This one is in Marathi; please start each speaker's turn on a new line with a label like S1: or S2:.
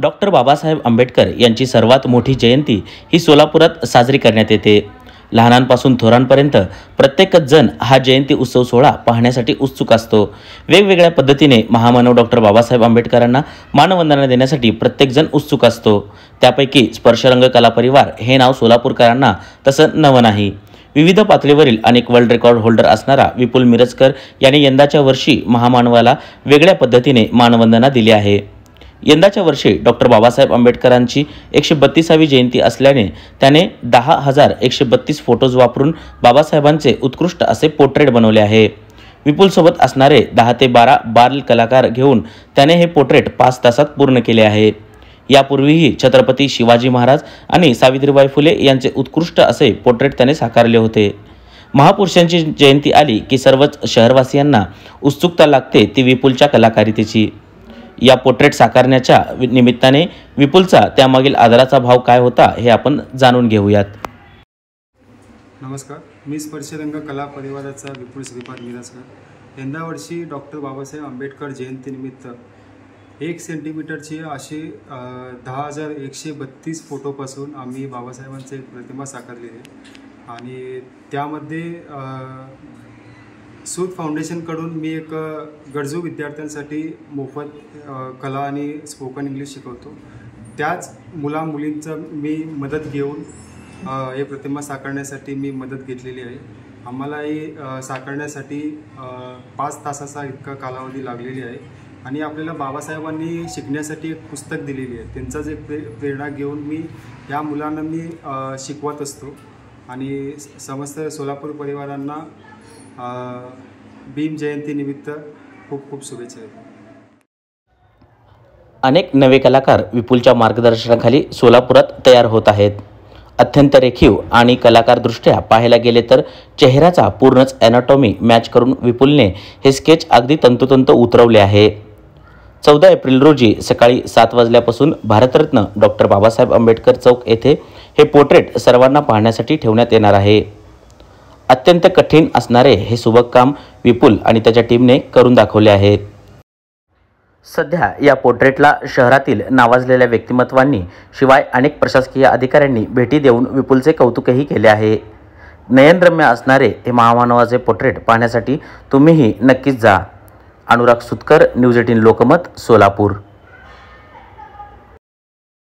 S1: डॉक्टर बाबासाहेब आंबेडकर यांची सर्वात मोठी जयंती ही सोलापुरात साजरी करण्यात येते। लहानांपासून थोरांपर्यंत प्रत्येकच जण हा जयंती उत्सव सोहळा पाहण्यासाठी उत्सुक असतो। वेगवेगळ्या पद्धतीने महामानव डॉक्टर बाबासाहेब आंबेडकरांना मानवंदना देण्यासाठी प्रत्येक जण उत्सुक असतो। त्यापैकी स्पर्शरंग कला परिवार हे नाव सोलापूरकरांना तसं नवं नाही। विविध पातळीवरील अनेक वर्ल्ड रेकॉर्ड होल्डर असणारा विपुल मिरजकर यांनी यंदाच्या वर्षी महामानवाला वेगळ्या पद्धतीने मानवंदना दिली आहे। यंदाच्या वर्षी डॉक्टर बाबासाहेब आंबेडकरांची 132वी जयंती असल्याने त्याने 10,132 फोटोज वापरून बाबासाहेबांचे उत्कृष्ट असे पोर्ट्रेट बनवले आहे। विपुलसोबत असणारे 10 ते 12 बाल कलाकार घेऊन त्याने हे पोर्ट्रेट 5 तासात पूर्ण केले आहे। यापूर्वीही छत्रपती शिवाजी महाराज आणि सावित्रीबाई फुले यांचे उत्कृष्ट असे पोर्ट्रेट त्याने साकारले होते। महापुरुषांची जयंती आली की सर्वच शहरवासियांना उत्सुकता लागते ती विपुलच्या कलाकारितेची। या पोर्ट्रेट साकारण्याच्या निमित्ताने विपुलचा त्यामागील आदराचा भाव काय होता हे आपण जाणून घेऊयात।
S2: नमस्कार, मी स्पर्शरंग कला परिवाराचा विपुल श्रीपाद मिरजकर। यंदा वर्षी डॉक्टर बाबासाहेब आंबेडकर जयंतीनिमित्त 1 सेंटीमीटरची अशी 10,132 फोटोपासून आम्ही बाबासाहेबांची एक प्रतिमा साकारलेली आहे आणि त्यामध्ये सूत फाउंडेशनकडून मी एक गरजू विद्यार्थ्यांसाठी मोफत कला आणि स्पोकन इंग्लिश शिकवतो। त्याच मुलींचं मी मदत घेऊन हे प्रतिमा साकारण्यासाठी मी मदत घेतलेली आहे। आम्हाला हे साकारण्यासाठी 5 तासाचा इतका कालावधी लागलेली आहे आणि आपल्याला बाबासाहेबांनी शिकण्यासाठी एक पुस्तक दिलेली आहे। त्यांचाच एक प्रेरणा घेऊन मी या मुलांना मी शिकवत असतो आणि समस्त सोलापूर परिवारांना भीम जयंतीनिमित्त खूप खूप शुभेच्छा।
S1: अनेक नवे कलाकार विपुलच्या मार्गदर्शनाखाली सोलापुरात तयार होत आहेत। अत्यंत रेखीव आणि कलाकारदृष्ट्या पाहायला गेले तर चेहऱ्याचा पूर्णच ॲनाटॉमी मॅच करून विपुलने हे स्केच अगदी तंतोतंत उतरवले आहे। 14 एप्रिल रोजी सकाळी 7 वाजल्यापासून भारतरत्न डॉक्टर बाबासाहेब आंबेडकर चौक येथे हे पोर्ट्रेट सर्वांना पाहण्यासाठी ठेवण्यात येणार आहे। अत्यंत कठीण असणारे हे सुबक काम विपुल आणि त्याच्या टीमने करून दाखवले आहे। सध्या या पोर्ट्रेटला शहरातील नावाजलेल्या व्यक्तिमत्वांनी शिवाय अनेक प्रशासकीय अधिकाऱ्यांनी भेटी देऊन विपुलचे कौतुकही केले आहे। नयनरम्य असणारे हे महामानवाचे पोर्ट्रेट पाहण्यासाठी तुम्हीही नक्कीच जा। अनुराग सुतकर, न्यूज 18 लोकमत, सोलापूर।